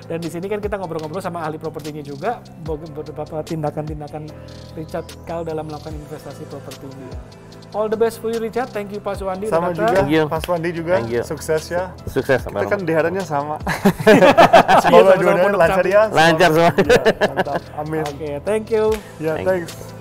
Dan di sini kan kita ngobrol-ngobrol sama ahli propertinya juga, beberapa tindakan-tindakan Richard Kyle dalam melakukan investasi propertinya. All the best for you Richard, thank you Pak Suwandi. Sama juga, Pak Suwandi juga, sukses ya. Sukses. Kita kan daerahnya sama. Semoga dua-duanya lancar ya. Lancar semua. Mantap, amin. Oke, thank you. Ya, thanks.